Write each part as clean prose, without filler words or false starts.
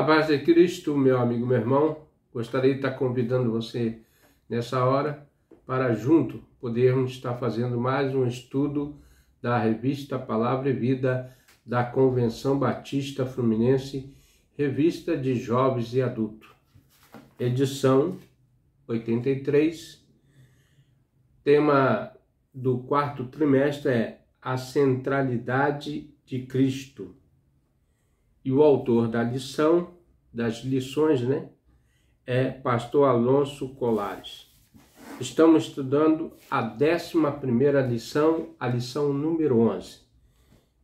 A paz de Cristo, meu amigo, meu irmão, gostaria de estar convidando você nessa hora para junto podermos estar fazendo mais um estudo da revista Palavra e Vida da Convenção Batista Fluminense, revista de jovens e adultos, edição 83. Tema do quarto trimestre é a centralidade de Cristo. E o autor da lição, das lições, é pastor Alonso Colares. Estamos estudando a 11ª lição, a lição número 11.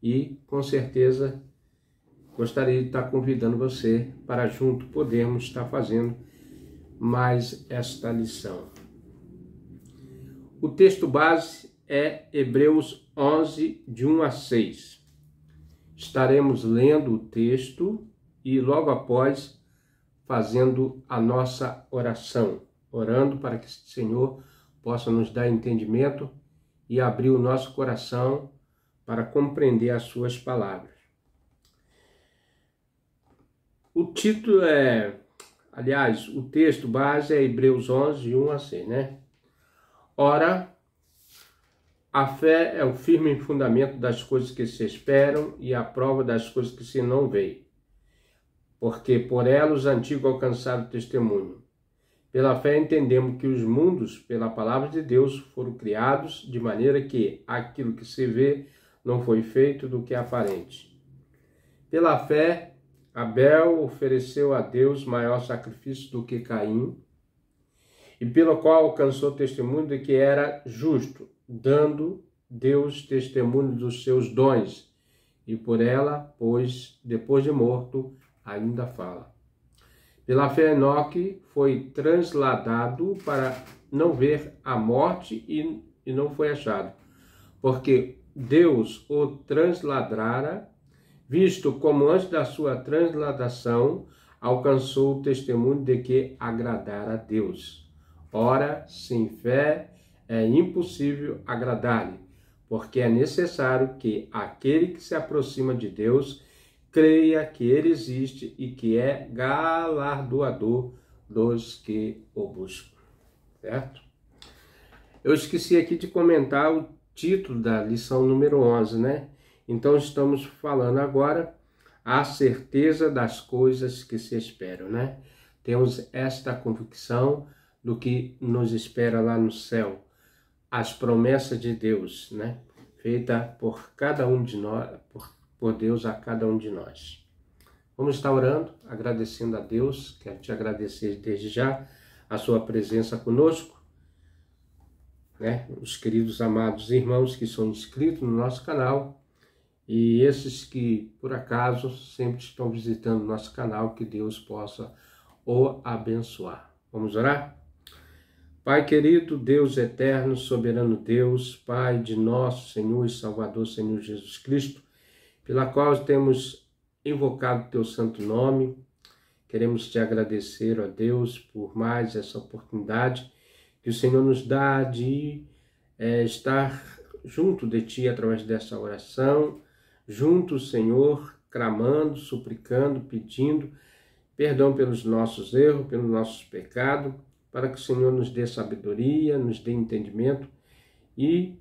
E, com certeza, gostaria de estar convidando você para junto podermos estar fazendo mais esta lição. O texto base é Hebreus 11, de 1 a 6. Estaremos lendo o texto e logo após fazendo a nossa oração, orando para que o Senhor possa nos dar entendimento e abrir o nosso coração para compreender as suas palavras. O título o texto base é Hebreus 11, de 1 a 6, Ora, a fé é o firme fundamento das coisas que se esperam e a prova das coisas que se não veem. Porque por ela os antigos alcançaram testemunho. Pela fé entendemos que os mundos, pela palavra de Deus, foram criados de maneira que aquilo que se vê não foi feito do que é aparente. Pela fé, Abel ofereceu a Deus maior sacrifício do que Caim, e pelo qual alcançou testemunho de que era justo, dando Deus testemunho dos seus dons, e por ela, pois, depois de morto, ainda fala. Pela fé, Enoque foi transladado para não ver a morte e não foi achado, porque Deus o transladrara, visto como antes da sua transladação alcançou o testemunho de que agradara a Deus. Ora, sem fé é impossível agradar-lhe, porque é necessário que aquele que se aproxima de Deus creia que ele existe e que é galardoador dos que o buscam. Certo? Eu esqueci aqui de comentar o título da lição número 11, Então estamos falando agora a certeza das coisas que se esperam, Temos esta convicção do que nos espera lá no céu, as promessas de Deus, feita por cada um de nós, por Deus a cada um de nós. Vamos estar orando, agradecendo a Deus. Quero te agradecer desde já a sua presença conosco, os queridos amados irmãos que são inscritos no nosso canal e esses que, por acaso, sempre estão visitando o nosso canal, que Deus possa o abençoar. Vamos orar? Pai querido, Deus eterno, soberano Deus, Pai de nosso Senhor e Salvador, Senhor Jesus Cristo, pela qual temos invocado teu santo nome, queremos te agradecer, ó Deus, por mais essa oportunidade que o Senhor nos dá de estar junto de ti através dessa oração, junto, Senhor, clamando, suplicando, pedindo perdão pelos nossos erros, pelos nossos pecados, para que o Senhor nos dê sabedoria, nos dê entendimento e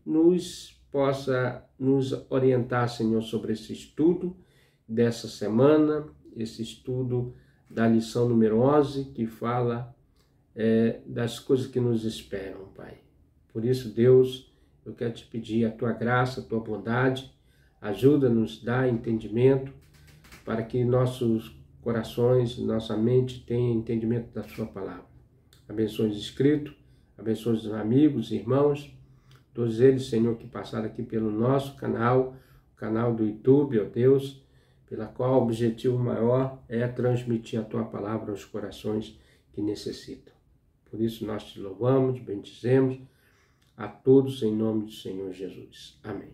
possa nos orientar, Senhor, sobre esse estudo dessa semana, esse estudo da lição número 11, que fala das coisas que nos esperam, Pai. Por isso, Deus, eu quero te pedir a tua graça, a tua bondade, ajuda-nos, dá entendimento, para que nossos corações, nossa mente tenha entendimento da sua palavra. Abençoe os inscritos, abençoe os amigos, irmãos, todos eles, Senhor, que passaram aqui pelo nosso canal, o canal do YouTube, ó Deus, pela qual o objetivo maior é transmitir a tua palavra aos corações que necessitam. Por isso nós te louvamos, bendizemos a todos em nome do Senhor Jesus. Amém.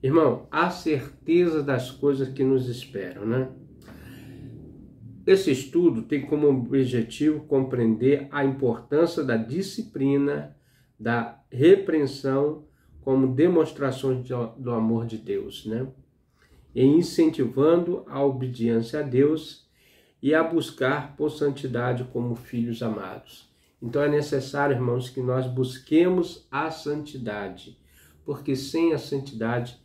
Irmão, a certeza das coisas que nos esperam, Esse estudo tem como objetivo compreender a importância da disciplina, da repreensão como demonstrações do amor de Deus, e incentivando a obediência a Deus e a buscar por santidade como filhos amados. Então é necessário, irmãos, que nós busquemos a santidade, porque sem a santidade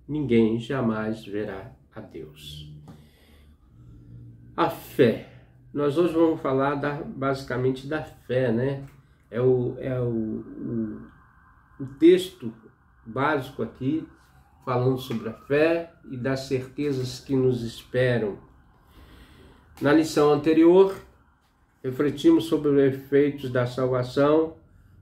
ninguém jamais verá a Deus. A fé. Nós hoje vamos falar basicamente da fé, né? É o texto básico aqui, falando sobre a fé e das certezas que nos esperam. Na lição anterior, refletimos sobre os efeitos da salvação,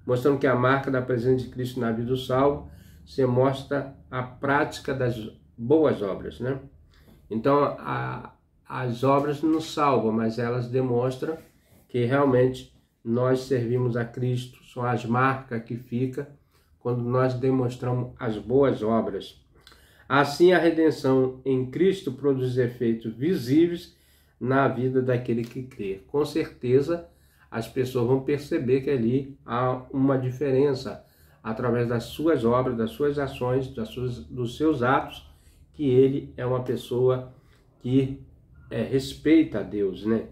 mostrando que a marca da presença de Cristo na vida do salvo se mostra a prática das boas obras, né? Então, as obras nos salvam, mas elas demonstram que realmente nós servimos a Cristo, são as marcas que ficam quando nós demonstramos as boas obras. Assim, a redenção em Cristo produz efeitos visíveis na vida daquele que crê. Com certeza, as pessoas vão perceber que ali há uma diferença através das suas obras, das suas ações, dos seus atos, que ele é uma pessoa que respeita a Deus, né?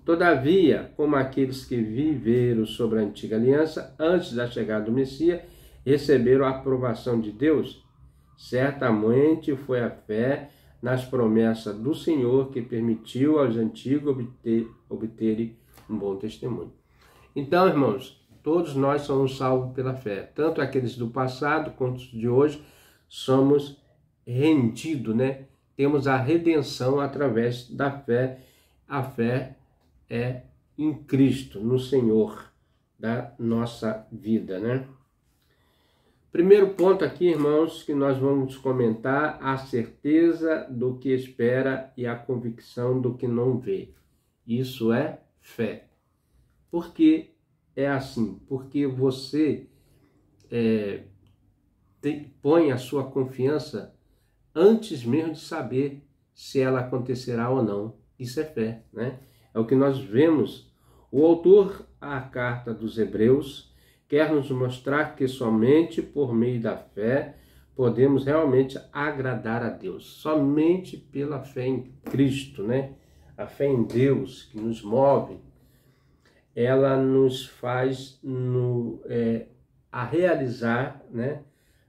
Todavia, como aqueles que viveram sobre a antiga aliança, antes da chegada do Messias, receberam a aprovação de Deus, certamente foi a fé nas promessas do Senhor que permitiu aos antigos obterem um bom testemunho. Então, irmãos, todos nós somos salvos pela fé, tanto aqueles do passado quanto os de hoje, somos rendidos, né? Temos a redenção através da fé. A fé é em Cristo, no Senhor da nossa vida, né? Primeiro ponto aqui, irmãos, que nós vamos comentar: a certeza do que espera e a convicção do que não vê. Isso é fé. Por que é assim? Porque você põe a sua confiança antes mesmo de saber se ela acontecerá ou não. Isso é fé, né? É o que nós vemos. O autor da carta dos Hebreus quer nos mostrar que somente por meio da fé podemos realmente agradar a Deus. Somente pela fé em Cristo, né? A fé em Deus que nos move, ela nos faz a realizar, né?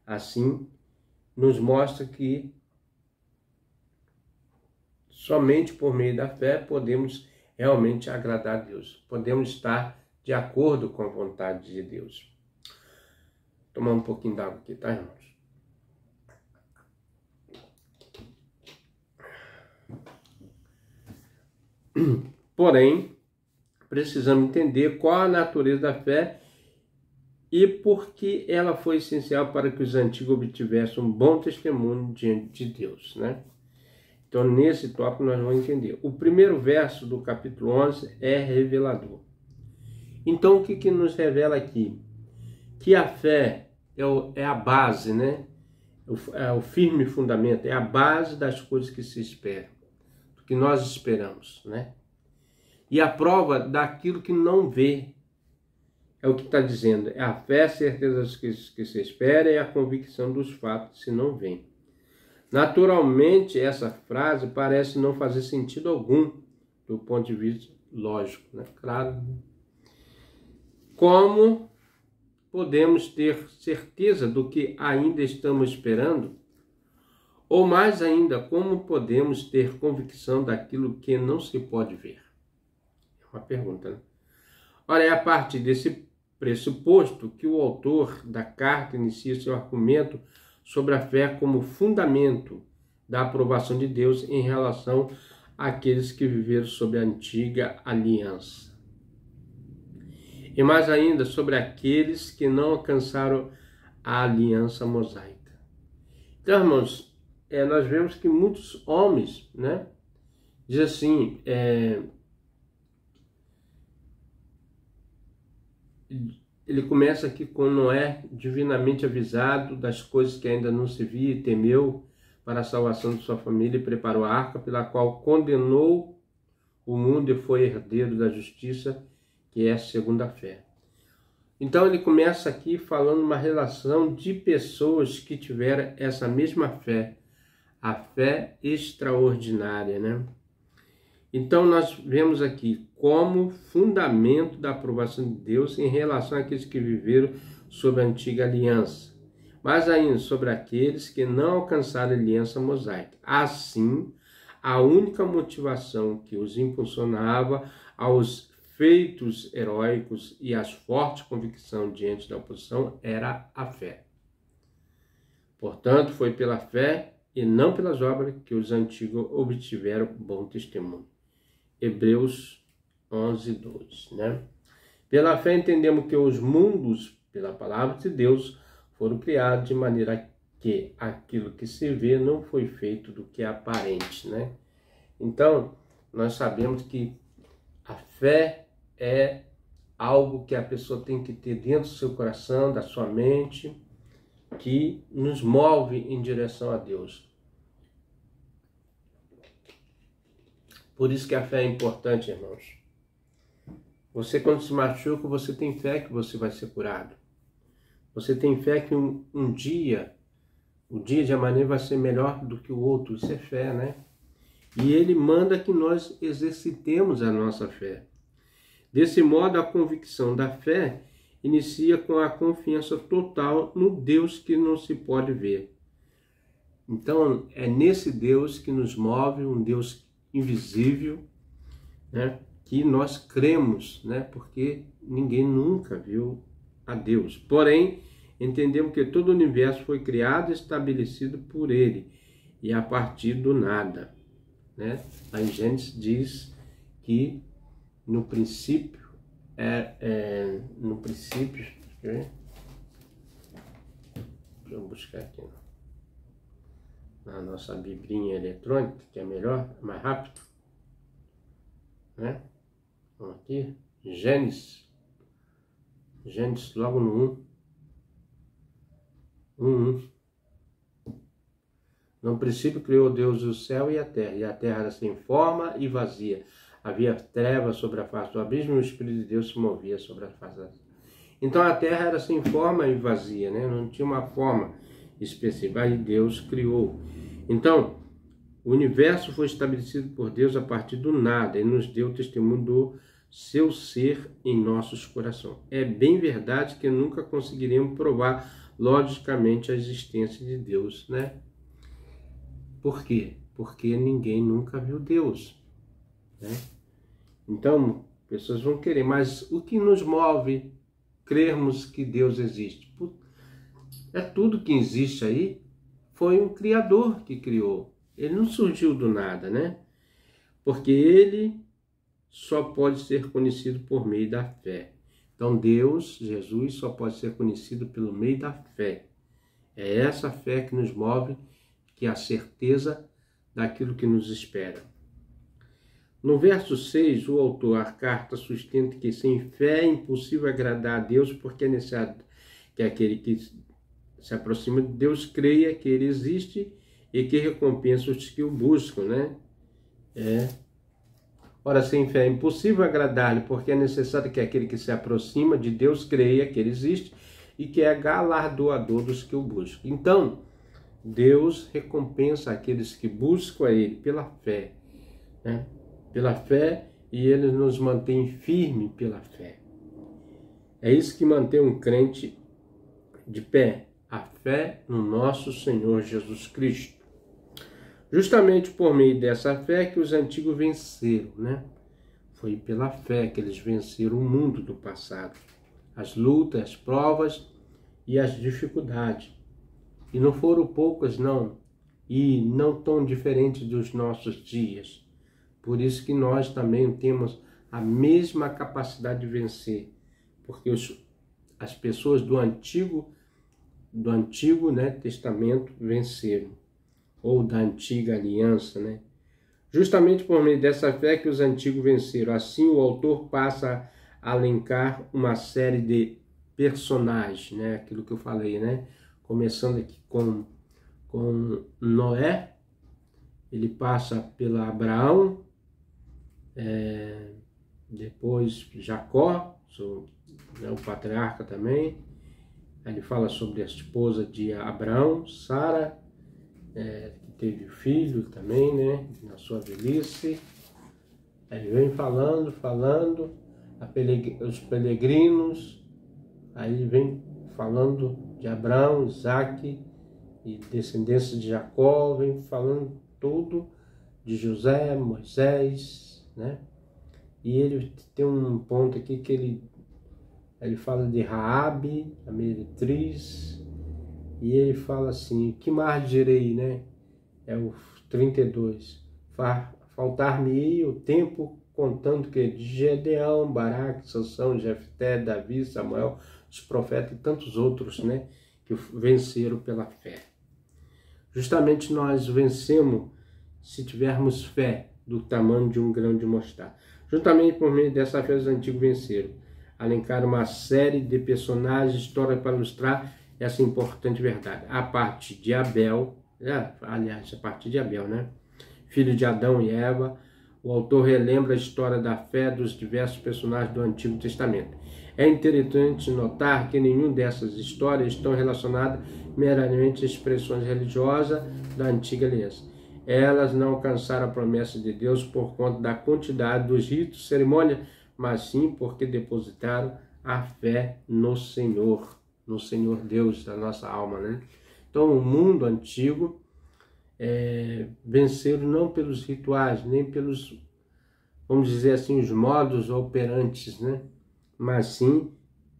Assim, nos mostra que somente por meio da fé podemos realmente agradar a Deus. Podemos estar de acordo com a vontade de Deus. Vou tomar um pouquinho d'água aqui, tá, irmãos? Porém, precisamos entender qual a natureza da fé e por que ela foi essencial para que os antigos obtivessem um bom testemunho diante de Deus, né? Então, nesse tópico, nós vamos entender. O primeiro verso do capítulo 11 é revelador. Então, o que nos revela aqui? Que a fé é a base, né? É o firme fundamento, é a base das coisas que se esperam, do que nós esperamos, né? E a prova daquilo que não vê. É o que está dizendo. É a fé, a certeza dos que se espera, e a convicção dos fatos se não vêem. Naturalmente, essa frase parece não fazer sentido algum do ponto de vista lógico, né? Claro. Como podemos ter certeza do que ainda estamos esperando? Ou mais ainda, como podemos ter convicção daquilo que não se pode ver? É uma pergunta, né? Ora, é a partir desse pressuposto que o autor da carta inicia seu argumento sobre a fé como fundamento da aprovação de Deus em relação àqueles que viveram sob a antiga aliança. E mais ainda sobre aqueles que não alcançaram a aliança mosaica. Então, irmãos, nós vemos que muitos homens, né, diz assim, ele começa aqui com Noé, divinamente avisado das coisas que ainda não se via, e temeu para a salvação de sua família e preparou a arca, pela qual condenou o mundo e foi herdeiro da justiça, que é segundo a fé. Então ele começa aqui falando uma relação de pessoas que tiveram essa mesma fé, a fé extraordinária, né? Então nós vemos aqui como fundamento da aprovação de Deus em relação àqueles que viveram sob a antiga aliança, mas ainda sobre aqueles que não alcançaram a aliança mosaica. Assim, a única motivação que os impulsionava aos feitos heróicos e às fortes convicções diante da oposição era a fé. Portanto, foi pela fé e não pelas obras que os antigos obtiveram bom testemunho. Hebreus 11, 2, né? Pela fé entendemos que os mundos, pela palavra de Deus, foram criados de maneira que aquilo que se vê não foi feito do que é aparente, né? Então, nós sabemos que a fé é algo que a pessoa tem que ter dentro do seu coração, da sua mente, que nos move em direção a Deus. Por isso que a fé é importante, irmãos. Você, quando se machuca, você tem fé que você vai ser curado. Você tem fé que um dia, o dia de amanhã vai ser melhor do que o outro. Isso é fé, né? E ele manda que nós exercitemos a nossa fé. Desse modo, a convicção da fé inicia com a confiança total no Deus que não se pode ver. Então, é nesse Deus que nos move, um Deus invisível, né, que nós cremos, né, porque ninguém nunca viu a Deus. Porém, entendemos que todo o universo foi criado e estabelecido por Ele, e a partir do nada, né? Lá em Gênesis diz que no princípio, deixa eu buscar aqui na nossa biblinha eletrônica, que é melhor, mais rápido, né? Vamos aqui, Gênesis logo no 1. No princípio criou Deus o céu e a terra era sem forma e vazia. Havia trevas sobre a face do abismo e o Espírito de Deus se movia sobre a face da terra. Então a terra era sem forma e vazia, né? Não tinha uma forma específica, aí Deus criou. Então, o universo foi estabelecido por Deus a partir do nada e nos deu testemunho do seu ser em nossos corações. É bem verdade que nunca conseguiremos provar logicamente a existência de Deus, né? Por quê? Porque ninguém nunca viu Deus, né? Então, pessoas vão querer, mas o que nos move crermos que Deus existe? É tudo que existe aí, foi um Criador que criou. Ele não surgiu do nada, né? Porque ele só pode ser conhecido por meio da fé. Então Deus, Jesus, só pode ser conhecido pelo meio da fé. É essa fé que nos move, que é a certeza daquilo que nos espera. No verso 6, o autor da carta sustenta que sem fé é impossível agradar a Deus, porque é necessário que aquele que se aproxima de Deus creia que ele existe e que recompensa os que o buscam, né? Ora, sem fé é impossível agradar-lhe, porque é necessário que aquele que se aproxima de Deus creia que ele existe e que é galardoador dos que o buscam. Então, Deus recompensa aqueles que buscam a Ele pela fé, né? Pela fé, e Ele nos mantém firme pela fé. É isso que mantém um crente de pé, a fé no nosso Senhor Jesus Cristo. Justamente por meio dessa fé que os antigos venceram, né? Foi pela fé que eles venceram o mundo do passado, as lutas, as provas e as dificuldades. E não foram poucas, não, e não tão diferentes dos nossos dias. Por isso que nós também temos a mesma capacidade de vencer, porque as pessoas do antigo, né, Testamento venceram, ou da antiga aliança, né? Justamente por meio dessa fé que os antigos venceram. Assim, o autor passa a elencar uma série de personagens, né? Aquilo que eu falei, né? Começando aqui com Noé, ele passa pela Abraão, depois Jacó, né, o patriarca também. Ele fala sobre a esposa de Abraão, Sara, que teve filho também, né, na sua velhice. Aí vem falando, os peregrinos, aí vem falando de Abraão, Isaque e descendência de Jacó, vem falando tudo de José, Moisés, né? E ele tem um ponto aqui que ele fala de Raabe, a meretriz, e ele fala assim, que mais direi, né? É o 32. Faltar-me-ei o tempo contando que de Gedeão, Baraque, Sansão, Jefté, Davi, Samuel, os profetas e tantos outros, né? Que venceram pela fé. Justamente nós vencemos se tivermos fé do tamanho de um grão de mostarda. Justamente por meio dessa fé os antigos venceram. Alencar uma série de personagens, histórias para ilustrar essa importante verdade. A partir de Abel, aliás, a partir de Abel, né? Filho de Adão e Eva, o autor relembra a história da fé dos diversos personagens do Antigo Testamento. É interessante notar que nenhuma dessas histórias estão relacionadas meramente a expressões religiosas da antiga aliança. Elas não alcançaram a promessa de Deus por conta da quantidade dos ritos, cerimônias, mas sim porque depositaram a fé no Senhor Deus da nossa alma, né? Então, o mundo antigo venceram não pelos rituais, nem pelos, vamos dizer assim, os modos operantes, né? Mas sim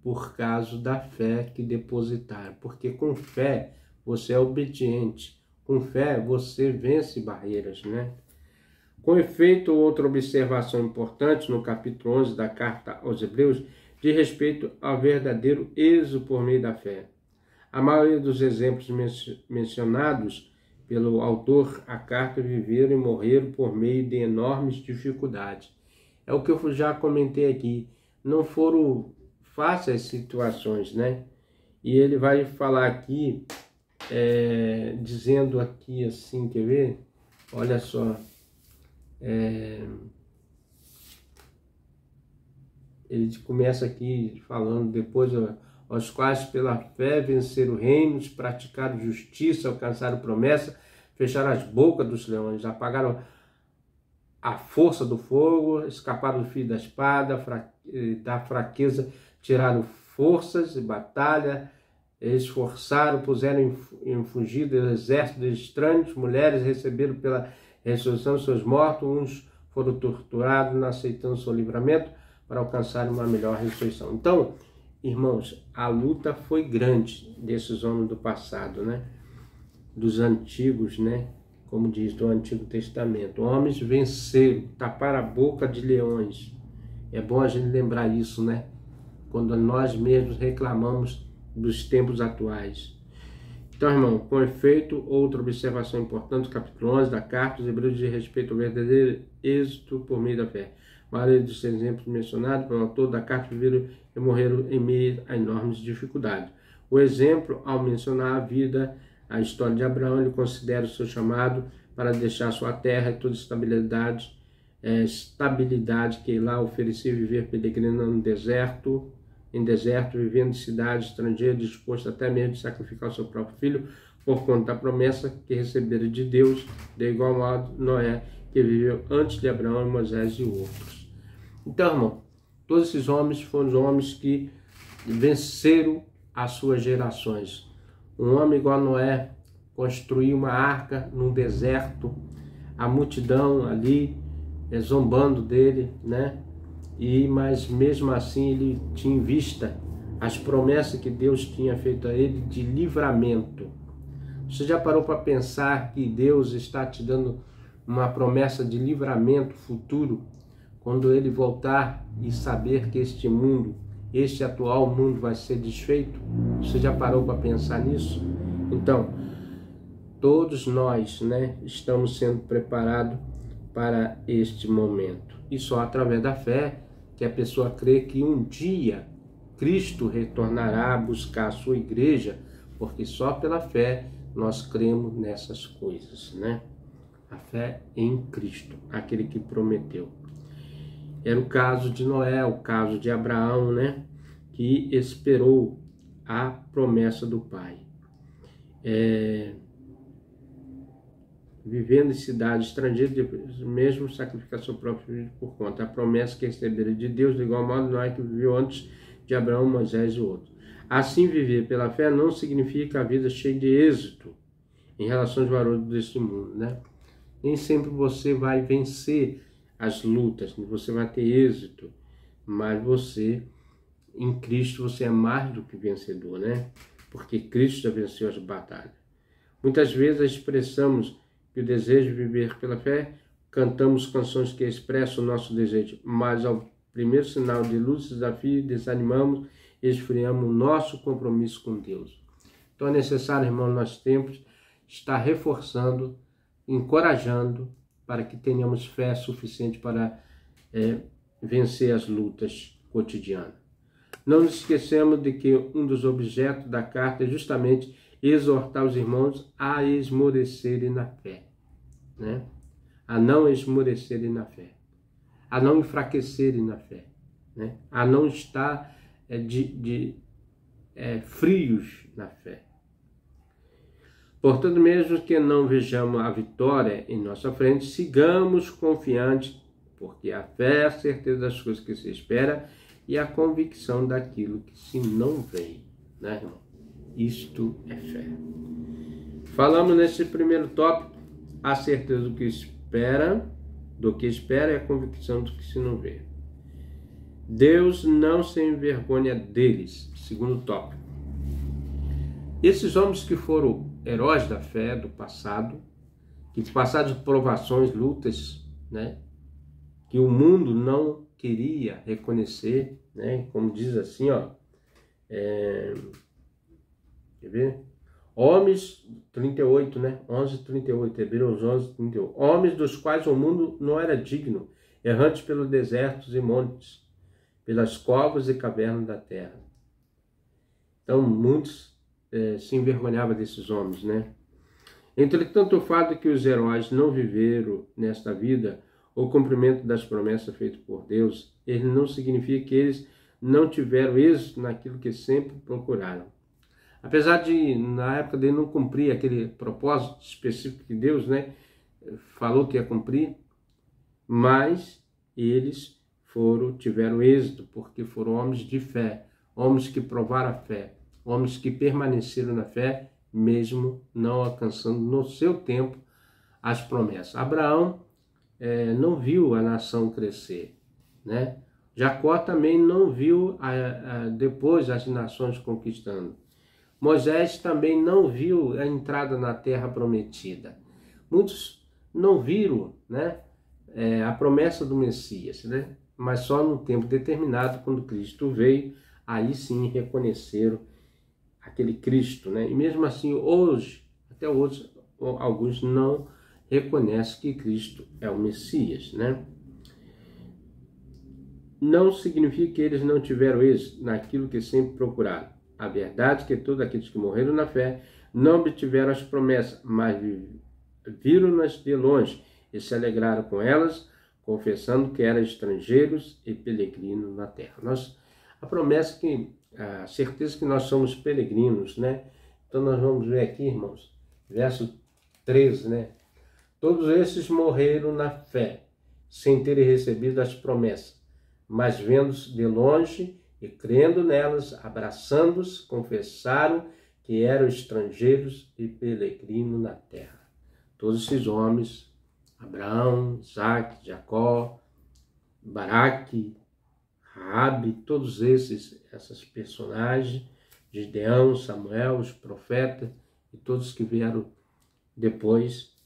por causa da fé que depositaram. Porque com fé você é obediente, com fé você vence barreiras, né? Com efeito, outra observação importante no capítulo 11 da carta aos Hebreus diz respeito ao verdadeiro êxito por meio da fé. A maioria dos exemplos mencionados pelo autor a carta viveram e morreram por meio de enormes dificuldades. É o que eu já comentei aqui. Não foram fáceis situações, né? E ele vai falar aqui, dizendo aqui assim, quer ver? Olha só. Ele começa aqui falando depois, aos quais pela fé venceram reinos, praticaram justiça, alcançaram promessa, fecharam as bocas dos leões, apagaram a força do fogo, escaparam do fio da espada, da fraqueza tiraram forças de batalha, esforçaram, puseram em fugida exércitos estranhos, mulheres receberam pela ressurreição seus mortos, uns foram torturados, não aceitando seu livramento, para alcançar uma melhor ressurreição. Então, irmãos, a luta foi grande desses homens do passado, né? Dos antigos, né? Como diz do Antigo Testamento. Homens venceram, taparam a boca de leões. É bom a gente lembrar isso, né? Quando nós mesmos reclamamos dos tempos atuais. Então, irmão, com efeito, outra observação importante, capítulo 11 da carta dos Hebreus diz respeito ao verdadeiro êxito por meio da fé. A maioria dos exemplos mencionados pelo autor da carta viveram e morreram em meio a enormes dificuldades. O exemplo, ao mencionar a vida, a história de Abraão, ele considera o seu chamado para deixar sua terra e toda estabilidade que lá oferecia viver peregrinando no deserto, vivendo em cidades estrangeiras, disposto até mesmo de sacrificar o seu próprio filho, por conta da promessa que receberam de Deus, de igual modo Noé, que viveu antes de Abraão, Moisés e outros. Então, irmão, todos esses homens foram os homens que venceram as suas gerações. Um homem igual a Noé construiu uma arca num deserto, a multidão ali zombando dele, né? Mas mesmo assim ele tinha em vista as promessas que Deus tinha feito a ele de livramento. Você já parou para pensar que Deus está te dando uma promessa de livramento futuro, quando ele voltar e saber que este atual mundo vai ser desfeito? Você já parou para pensar nisso? Então, todos nós, né, estamos sendo preparados para este momento. E só através da fé que a pessoa crê que um dia Cristo retornará a buscar a sua igreja, porque só pela fé nós cremos nessas coisas, né? A fé em Cristo, aquele que prometeu. Era o caso de Noé, o caso de Abraão, né? Que esperou a promessa do Pai. vivendo em cidade estrangeira, mesmo sacrificar seu próprio filho por conta. A promessa que receberam de Deus, de igual modo, Noé que viveu antes de Abraão, Moisés e outros. Assim, viver pela fé não significa a vida cheia de êxito em relação aos valores deste mundo, né? Nem sempre você vai vencer as lutas, você vai ter êxito, mas você, em Cristo, você é mais do que vencedor, né? Porque Cristo já venceu as batalhas. Muitas vezes expressamos que o desejo de viver pela fé, cantamos canções que expressam o nosso desejo, mas ao primeiro sinal de luz, desafio, desanimamos e esfriamos o nosso compromisso com Deus. Então é necessário, irmão, nós temos estar reforçando, encorajando, para que tenhamos fé suficiente para vencer as lutas cotidianas. Não nos esquecemos de que um dos objetos da carta é justamente exortar os irmãos a esmorecerem na fé, né? A não esmorecerem na fé, a não enfraquecerem na fé, né? A não estar frios na fé. Portanto, mesmo que não vejamos a vitória em nossa frente, sigamos confiantes, porque a fé é a certeza das coisas que se espera e a convicção daquilo que se não vê, né, irmão? Isto é fé. Falamos nesse primeiro tópico, a certeza do que espera e a convicção do que se não vê. Deus não se envergonha deles, segundo tópico. Esses homens que foram heróis da fé do passado, que passaram de provações, lutas, né, que o mundo não queria reconhecer, né, como diz assim, ó, quer ver? Homens, 38, né, 11:38, Hebreus 11:38, homens dos quais o mundo não era digno, errantes pelos desertos e montes, pelas covas e cavernas da terra. Então, muitos se envergonhavam desses homens, né? Entretanto, o fato de que os heróis não viveram nesta vida o cumprimento das promessas feitas por Deus, ele não significa que eles não tiveram êxito naquilo que sempre procuraram. Apesar de, na época dele, não cumprir aquele propósito específico que Deus, né, falou que ia cumprir, mas eles tiveram êxito, porque foram homens de fé, homens que provaram a fé, homens que permaneceram na fé, mesmo não alcançando no seu tempo as promessas. Abraão não viu a nação crescer, né? Jacó também não viu depois as nações conquistando. Moisés também não viu a entrada na terra prometida. Muitos não viram, né, a promessa do Messias, né? Mas só no tempo determinado, quando Cristo veio, aí sim reconheceram aquele Cristo, né? E mesmo assim, hoje, até hoje, alguns não reconhecem que Cristo é o Messias, né? Não significa que eles não tiveram êxito naquilo que sempre procuraram. A verdade é que todos aqueles que morreram na fé não obtiveram as promessas, mas viram-nas de longe e se alegraram com elas, confessando que eram estrangeiros e peregrinos na terra. A promessa a certeza que nós somos peregrinos, né? Então nós vamos ver aqui, irmãos, verso 13, né? Todos esses morreram na fé, sem terem recebido as promessas, mas vendo-se de longe e crendo nelas, abraçando-os, confessaram que eram estrangeiros e peregrinos na terra. Todos esses homens, Abraão, Isaac, Jacó, Baraque, Raabe, todos essas personagens, Gideão, Samuel, os profetas e todos que vieram depois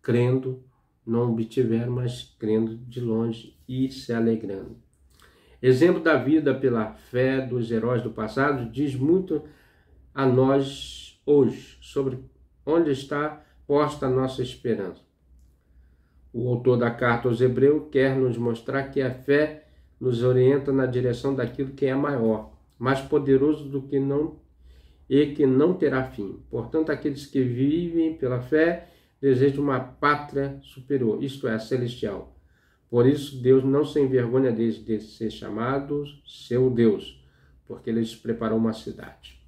crendo, não obtiveram, mas crendo de longe e se alegrando. Exemplo da vida pela fé dos heróis do passado diz muito a nós hoje sobre onde está posta a nossa esperança. O autor da carta aos Hebreus quer nos mostrar que a fé nos orienta na direção daquilo que é maior, mais poderoso do que que não terá fim. Portanto, aqueles que vivem pela fé desejam uma pátria superior, isto é, celestial. Por isso, Deus não se envergonha de ser chamado seu Deus, porque ele lhes preparou uma cidade.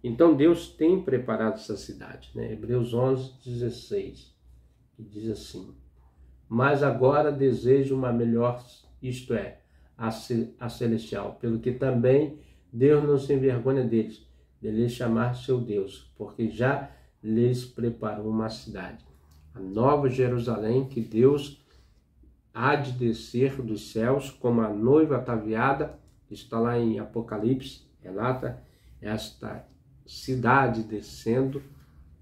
Então Deus tem preparado essa cidade, né? Hebreus 11:16, que diz assim: mas agora desejo uma melhor, isto é, a celestial, pelo que também Deus não se envergonha deles, de lhes chamar seu Deus, porque já lhes preparou uma cidade, a nova Jerusalém, que Deus há de descer dos céus, como a noiva ataviada, que está lá em Apocalipse, relata esta cidade descendo,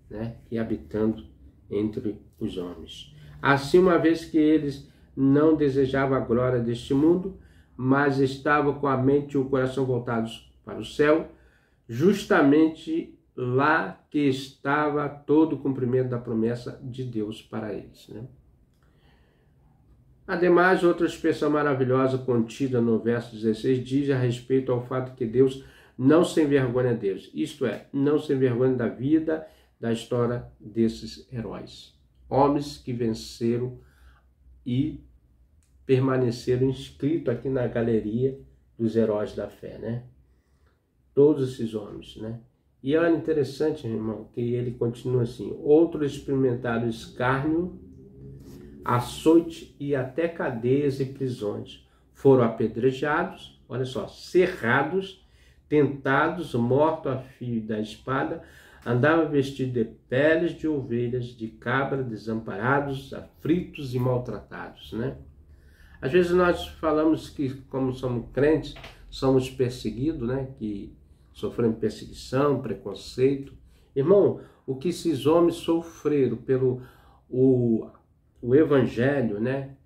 né, e habitando entre os homens. Assim, uma vez que eles não desejavam a glória deste mundo, mas estavam com a mente e o coração voltados para o céu, justamente lá que estava todo o cumprimento da promessa de Deus para eles, né? Ademais, outra expressão maravilhosa contida no verso 16 diz a respeito ao fato que Deus não se envergonha deles, isto é, não se envergonha da vida, da história desses heróis. Homens que venceram e permaneceram inscritos aqui na galeria dos heróis da fé, né? Todos esses homens, né? E é interessante, irmão, que ele continua assim: outros experimentaram escárnio, açoite e até cadeias e prisões. Foram apedrejados, olha só, cerrados, tentados, mortos a fio da espada, andavam vestidos de peles de ovelhas, de cabra, desamparados, aflitos e maltratados, né? Às vezes nós falamos que, como somos crentes, somos perseguidos, né? Que sofremos perseguição, preconceito. Irmão, o que esses homens sofreram pelo o Evangelho, né?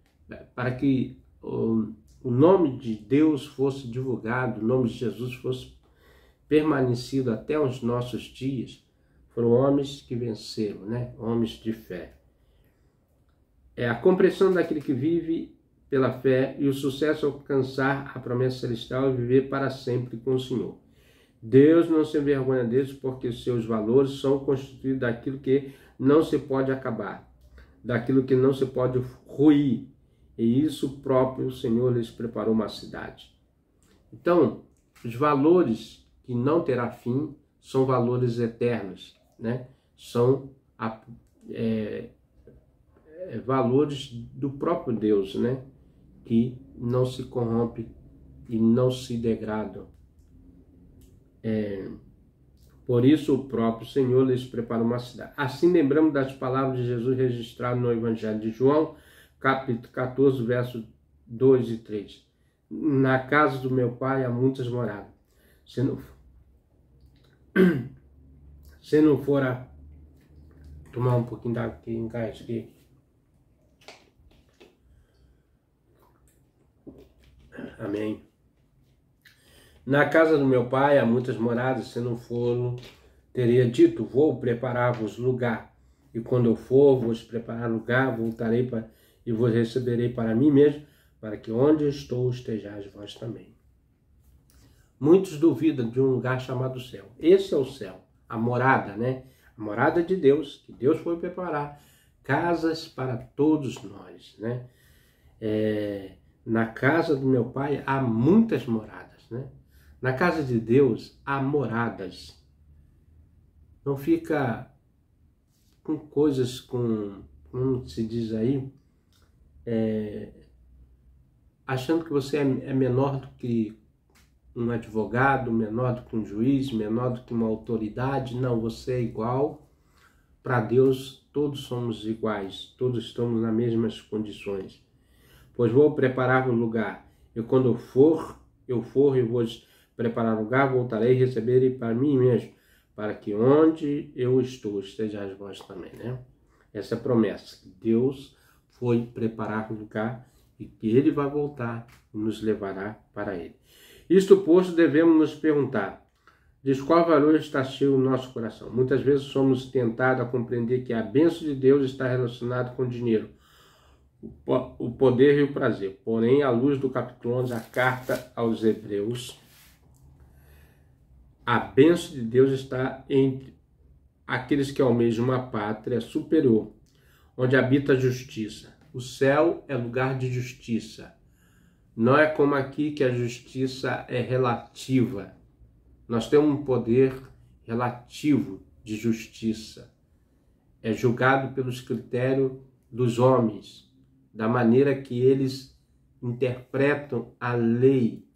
Para que o nome de Deus fosse divulgado, o nome de Jesus fosse permanecido até os nossos dias, foram homens que venceram, né? Homens de fé. É a compreensão daquele que vive pela fé e o sucesso alcançar a promessa celestial e viver para sempre com o Senhor. Deus não se envergonha deles, porque seus valores são constituídos daquilo que não se pode acabar, daquilo que não se pode ruir, e isso próprio o Senhor lhes preparou uma cidade. Então, os valores que não terá fim são valores eternos, né? São valores do próprio Deus, né? Que não se corrompe e não se degradam. Por isso o próprio Senhor lhes prepara uma cidade. Assim lembramos das palavras de Jesus registradas no Evangelho de João, capítulo 14, versos 2 e 3. Na casa do meu pai há muitas moradas. Se não for a tomar um pouquinho d'água aqui, engasguei. Amém. Na casa do meu pai há muitas moradas, se não for, teria dito, vou preparar-vos lugar. E quando eu for, vos preparar lugar, voltarei e vos receberei para mim mesmo, para que onde eu estou estejais vós também. Muitos duvidam de um lugar chamado céu. Esse é o céu, a morada, né? A morada de Deus, que Deus foi preparar. Casas para todos nós, né? Na casa do meu pai há muitas moradas, né? Na casa de Deus há moradas. Não fica com coisas, como se diz aí, achando que você é menor do que um advogado, menor do que um juiz, menor do que uma autoridade. Não, você é igual. Para Deus, todos somos iguais, todos estamos nas mesmas condições. Pois vou preparar um lugar, e quando eu for e vos preparar lugar, voltarei e receberei para mim mesmo, para que onde eu estou estejais vós também, né? Essa é a promessa, que Deus foi preparar um lugar e que Ele vai voltar e nos levará para Ele. Isto posto, devemos nos perguntar, de qual valor está cheio o nosso coração? Muitas vezes somos tentados a compreender que a bênção de Deus está relacionada com o dinheiro, o poder e o prazer. Porém, à luz do capítulo 11, a carta aos Hebreus, a bênção de Deus está entre aqueles que almejam uma pátria superior, onde habita a justiça. O céu é lugar de justiça. Não é como aqui que a justiça é relativa. Nós temos um poder relativo de justiça. É julgado pelos critérios dos homens, da maneira que eles interpretam a lei.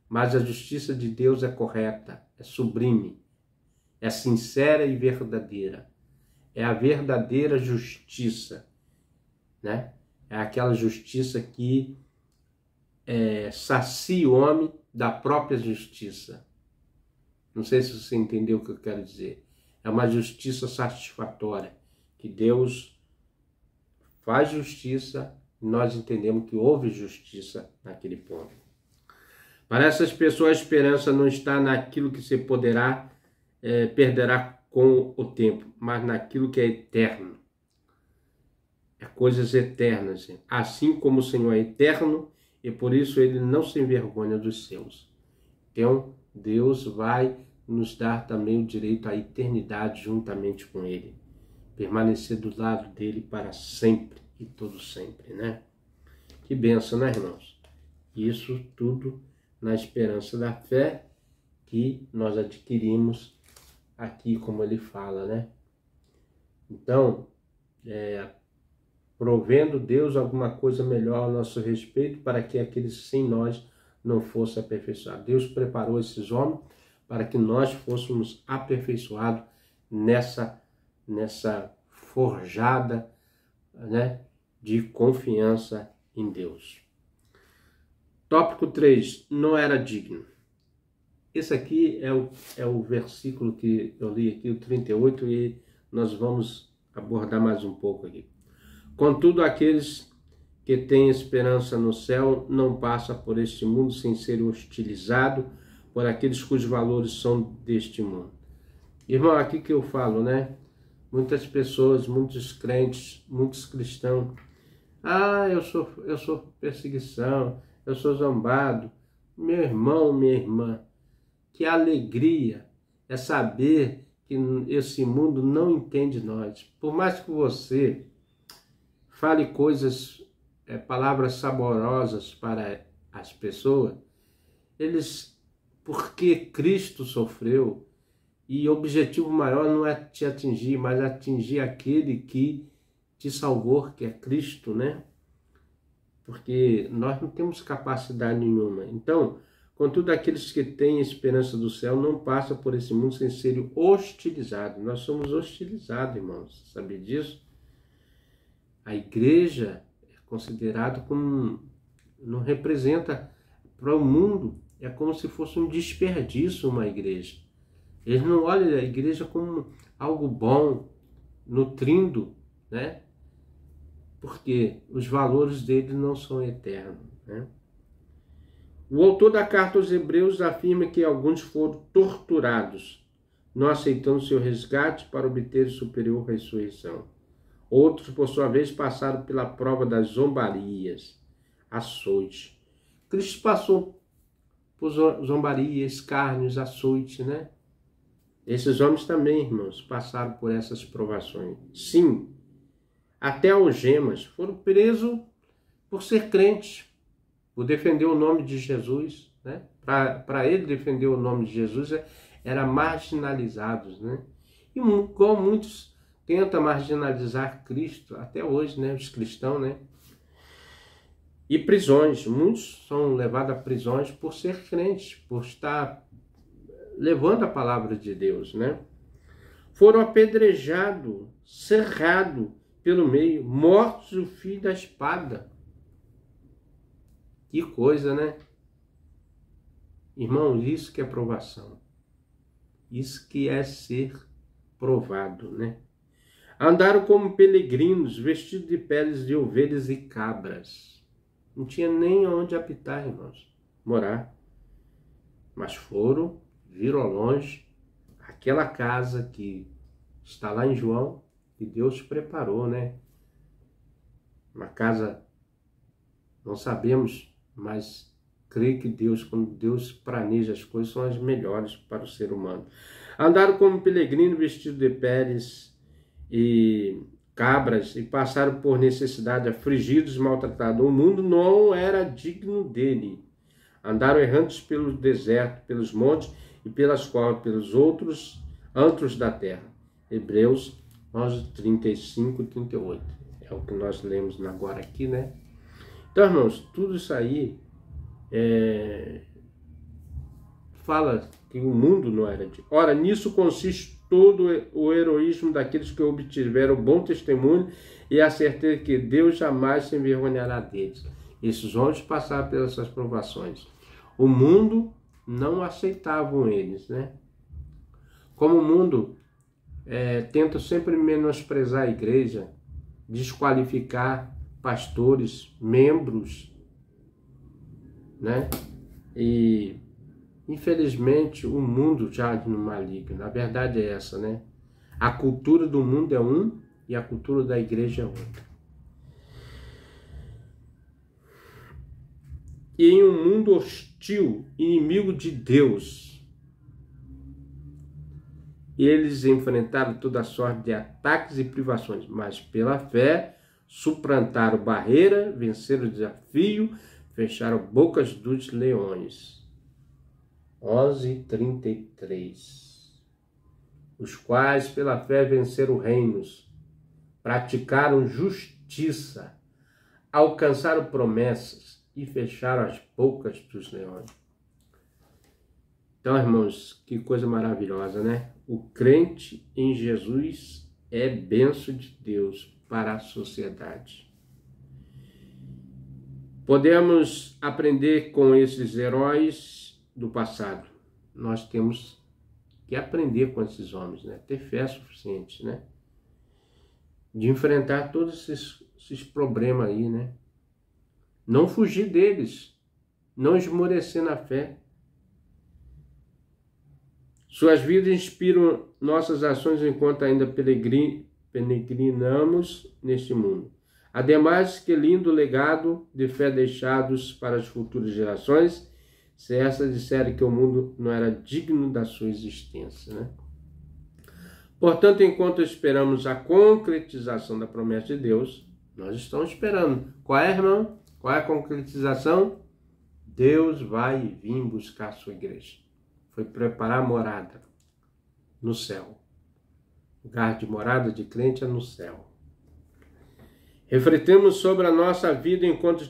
Mas a justiça de Deus é correta, é sublime, é sincera e verdadeira. É a verdadeira justiça, né? É aquela justiça que sacia o homem da própria justiça. Não sei se você entendeu o que eu quero dizer. É uma justiça satisfatória, que Deus faz justiça e nós entendemos que houve justiça naquele ponto. Para essas pessoas, a esperança não está naquilo que se perderá com o tempo, mas naquilo que é eterno. É coisas eternas. Assim como o Senhor é eterno, e por isso ele não se envergonha dos seus. Então, Deus vai nos dar também o direito à eternidade juntamente com ele. Permanecer do lado dele para sempre e todo sempre, né? Que bênção, né, irmãos? Isso tudo na esperança da fé que nós adquirimos aqui, como ele fala, né? Então, provendo Deus alguma coisa melhor ao nosso respeito, para que aqueles sem nós não fossem aperfeiçoados. Deus preparou esses homens para que nós fôssemos aperfeiçoados nessa forjada, né, de confiança em Deus. Tópico 3, não era digno. Esse aqui é o versículo que eu li aqui, o 38, e nós vamos abordar mais um pouco aqui. Contudo, aqueles que têm esperança no céu não passam por este mundo sem ser hostilizado por aqueles cujos valores são deste mundo. Irmão, aqui que eu falo, né? Muitas pessoas, muitos crentes, muitos cristãos, eu sou perseguição, eu sou zombado. Meu irmão, minha irmã, que alegria é saber que esse mundo não entende nós. Por mais que você fale coisas, palavras saborosas para as pessoas, porque Cristo sofreu, e o objetivo maior não é te atingir, mas atingir aquele que te salvou, que é Cristo, né? Porque nós não temos capacidade nenhuma. Então, contudo, aqueles que têm esperança do céu não passam por esse mundo sem serem hostilizados. Nós somos hostilizados, irmãos. Sabia disso? A igreja é considerada como... não representa para o mundo. É como se fosse um desperdício uma igreja. Eles não olham a igreja como algo bom, nutrindo, né? Porque os valores dele não são eternos, né? O autor da carta aos Hebreus afirma que alguns foram torturados, não aceitando seu resgate para obter superior ressurreição. Outros, por sua vez, passaram pela prova das zombarias, açoite. Cristo passou por zombarias, escárnios, açoite, né? Esses homens também, irmãos, passaram por essas provações. Sim, até algemas, foram presos por ser crentes, por defender o nome de Jesus, né? Para ele defender o nome de Jesus, era marginalizados, né? E igual muitos tentam marginalizar Cristo, até hoje, né? Os cristãos, né? E prisões, muitos são levados a prisões por ser crentes, por estar levando a palavra de Deus, né? Foram apedrejados, cerrados pelo meio, mortos o fio da espada. Que coisa, né? Irmão, isso que é provação. Isso que é ser provado, né? Andaram como peregrinos, vestidos de peles de ovelhas e cabras. Não tinha nem onde habitar, irmãos, morar. Mas viram ao longe aquela casa que está lá em João, que Deus preparou, né? Uma casa, não sabemos, mas creio que Deus, quando Deus planeja as coisas, são as melhores para o ser humano. Andaram como peregrinos vestidos de peles e cabras e passaram por necessidade, afligidos e maltratados. O mundo não era digno dele. Andaram errantes pelo deserto, pelos montes e pelas covas, pelos outros antros da terra. Hebreus 11, 35 e 38. É o que nós lemos agora aqui, né? Então, irmãos, tudo isso aí fala que o mundo não era de... Ora, nisso consiste todo o heroísmo daqueles que obtiveram bom testemunho e a certeza que Deus jamais se envergonhará deles. Esses homens passaram pelas suas provações. O mundo não aceitavam eles, né? Como o mundo tenta sempre menosprezar a igreja, desqualificar pastores, membros, né? E infelizmente o mundo jaz no maligno. A verdade é essa, né? A cultura do mundo é um e a cultura da igreja é outra. E em um mundo hostil, inimigo de Deus, eles enfrentaram toda sorte de ataques e privações, mas pela fé suplantaram barreira, venceram o desafio, fecharam bocas dos leões. 11:33. Os quais pela fé venceram reinos, praticaram justiça, alcançaram promessas e fecharam as bocas dos leões. Então, irmãos, que coisa maravilhosa, né? O crente em Jesus é bênção de Deus para a sociedade. Podemos aprender com esses heróis do passado. Nós temos que aprender com esses homens, né? Ter fé suficiente, né? De enfrentar todos esses problemas aí, né? Não fugir deles, não esmorecer na fé. Suas vidas inspiram nossas ações enquanto ainda peregrinamos neste mundo. Ademais, que lindo legado de fé deixados para as futuras gerações, se essas disserem que o mundo não era digno da sua existência, né? Portanto, enquanto esperamos a concretização da promessa de Deus, nós estamos esperando. Qual é, irmão? Qual é a concretização? Deus vai vir buscar a sua igreja. Foi preparar morada no céu. O lugar de morada de crente é no céu. Refletemos sobre a nossa vida enquanto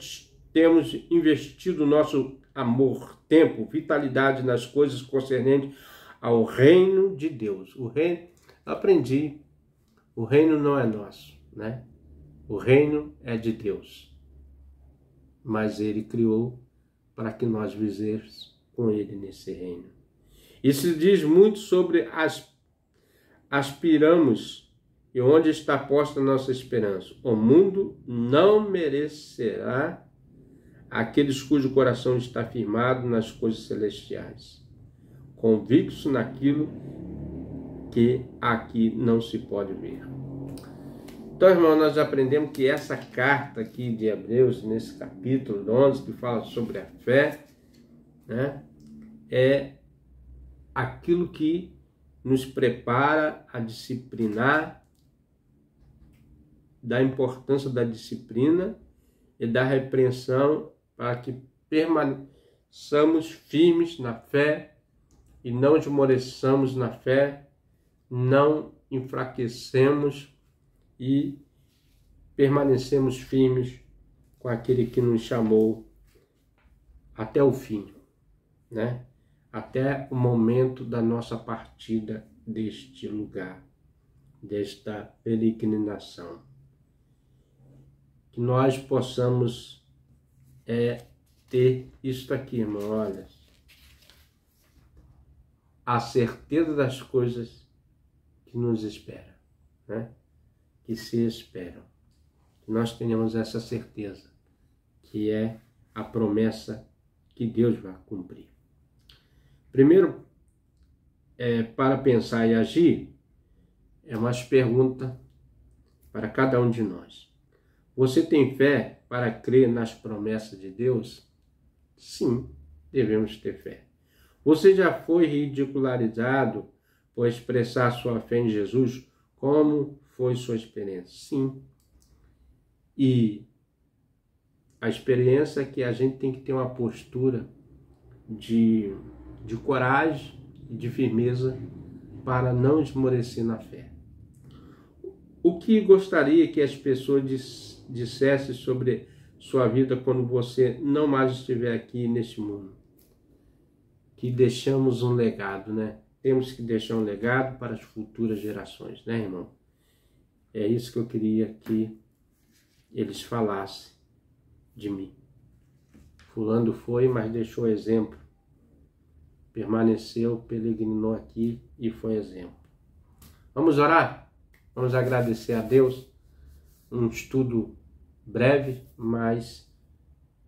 temos investido nosso amor, tempo, vitalidade nas coisas concernentes ao reino de Deus. O reino, aprendi, o reino não é nosso, né? O reino é de Deus. Mas ele criou para que nós vivêssemos com ele nesse reino. Isso diz muito sobre aspiramos e onde está posta a nossa esperança. O mundo não merecerá aqueles cujo coração está firmado nas coisas celestiais, convictos naquilo que aqui não se pode ver. Então, irmão, nós aprendemos que essa carta aqui de Hebreus, nesse capítulo 11, que fala sobre a fé, né, é aquilo que nos prepara a disciplinar, da importância da disciplina e da repreensão para que permaneçamos firmes na fé e não esmoreçamos na fé, não enfraquecemos e permanecemos firmes com aquele que nos chamou até o fim, né? Até o momento da nossa partida deste lugar, desta peregrinação. Que nós possamos ter isso aqui, irmão, olha, a certeza das coisas que nos esperam, né? Que se esperam. Que nós tenhamos essa certeza, que é a promessa que Deus vai cumprir. Primeiro, para pensar e agir, é uma pergunta para cada um de nós. Você tem fé para crer nas promessas de Deus? Sim, devemos ter fé. Você já foi ridicularizado por expressar sua fé em Jesus? Como foi sua experiência? Sim. E a experiência é que a gente tem que ter uma postura de coragem e de firmeza para não esmorecer na fé. O que gostaria que as pessoas dissessem sobre sua vida quando você não mais estiver aqui neste mundo? Que deixamos um legado, né? Temos que deixar um legado para as futuras gerações, né, irmão? É isso que eu queria que eles falassem de mim. Fulano foi, mas deixou exemplo. Permaneceu, peregrinou aqui e foi exemplo. Vamos orar? Vamos agradecer a Deus. Um estudo breve, mas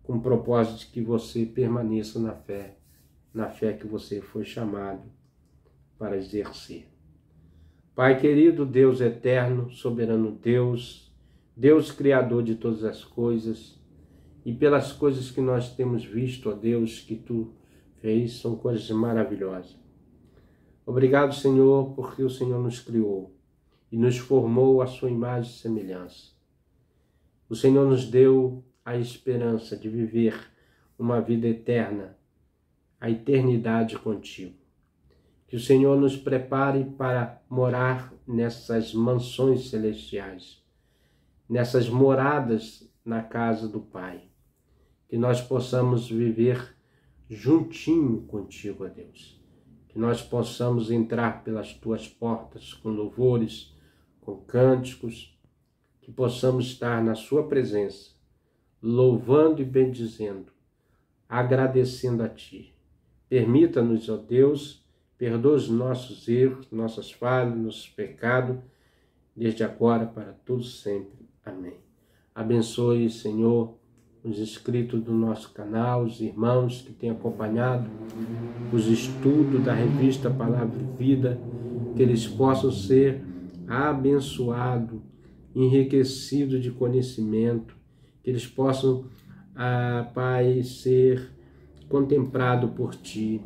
com o propósito de que você permaneça na fé que você foi chamado para exercer. Pai querido, Deus eterno, soberano Deus, Deus criador de todas as coisas, e pelas coisas que nós temos visto, ó Deus, que Tu fez, são coisas maravilhosas. Obrigado, Senhor, porque o Senhor nos criou e nos formou à sua imagem e semelhança. O Senhor nos deu a esperança de viver uma vida eterna, a eternidade contigo. Que o Senhor nos prepare para morar nessas mansões celestiais, nessas moradas na casa do Pai. Que nós possamos viver juntinho contigo, ó Deus. Que nós possamos entrar pelas tuas portas com louvores, com cânticos, que possamos estar na sua presença, louvando e bendizendo, agradecendo a Ti. Permita-nos, ó Deus, perdoa os nossos erros, nossas falhas, nossos pecados, desde agora para todos sempre. Amém. Abençoe, Senhor, os inscritos do nosso canal, os irmãos que têm acompanhado os estudos da revista Palavra e Vida, que eles possam ser abençoados, enriquecidos de conhecimento, que eles possam, Pai, ser contemplados por Ti,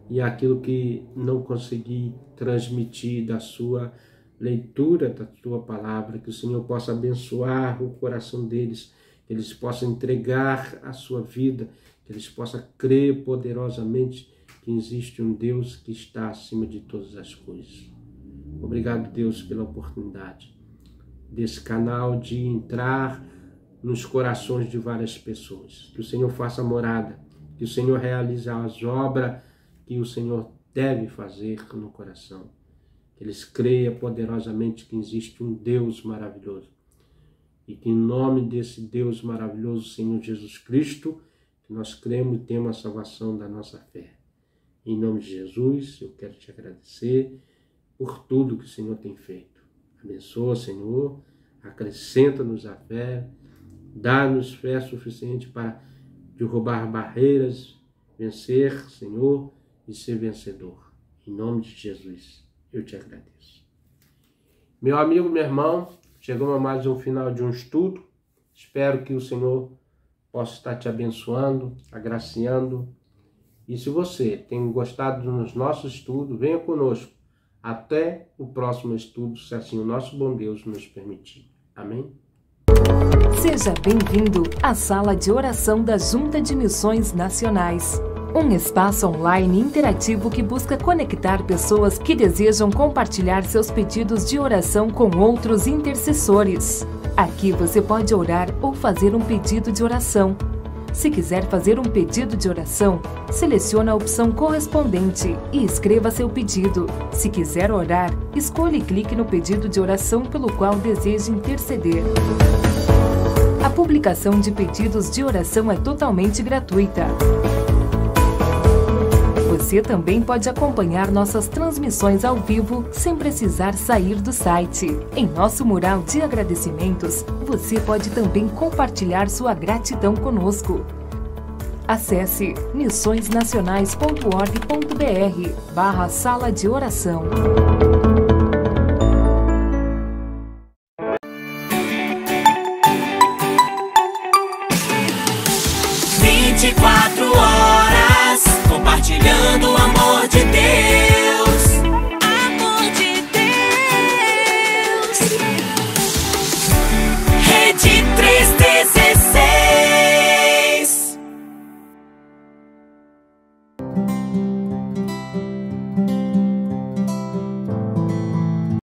e aquilo que não consegui transmitir da sua leitura, da Tua Palavra, que o Senhor possa abençoar o coração deles, que eles possam entregar a sua vida, que eles possam crer poderosamente que existe um Deus que está acima de todas as coisas. Obrigado, Deus, pela oportunidade desse canal de entrar nos corações de várias pessoas. Que o Senhor faça morada, que o Senhor realize as obras que o Senhor deve fazer no coração. Que eles creiam poderosamente que existe um Deus maravilhoso. E que em nome desse Deus maravilhoso, Senhor Jesus Cristo, que nós cremos e temos a salvação da nossa fé. Em nome de Jesus, eu quero te agradecer por tudo que o Senhor tem feito. Abençoa, Senhor, acrescenta-nos a fé, dá-nos fé suficiente para derrubar barreiras, vencer, Senhor, e ser vencedor. Em nome de Jesus, eu te agradeço. Meu amigo, meu irmão, chegamos a mais um final de um estudo. Espero que o Senhor possa estar te abençoando, agraciando. E se você tem gostado dos nossos estudos, venha conosco. Até o próximo estudo, se assim o nosso bom Deus nos permitir. Amém? Seja bem-vindo à Sala de Oração da Junta de Missões Nacionais. Um espaço online interativo que busca conectar pessoas que desejam compartilhar seus pedidos de oração com outros intercessores. Aqui você pode orar ou fazer um pedido de oração. Se quiser fazer um pedido de oração, selecione a opção correspondente e escreva seu pedido. Se quiser orar, escolha e clique no pedido de oração pelo qual deseja interceder. A publicação de pedidos de oração é totalmente gratuita. Você também pode acompanhar nossas transmissões ao vivo sem precisar sair do site. Em nosso mural de agradecimentos, você pode também compartilhar sua gratidão conosco. Acesse missõesnacionais.org.br/sala de oração. Compartilhando o amor de Deus.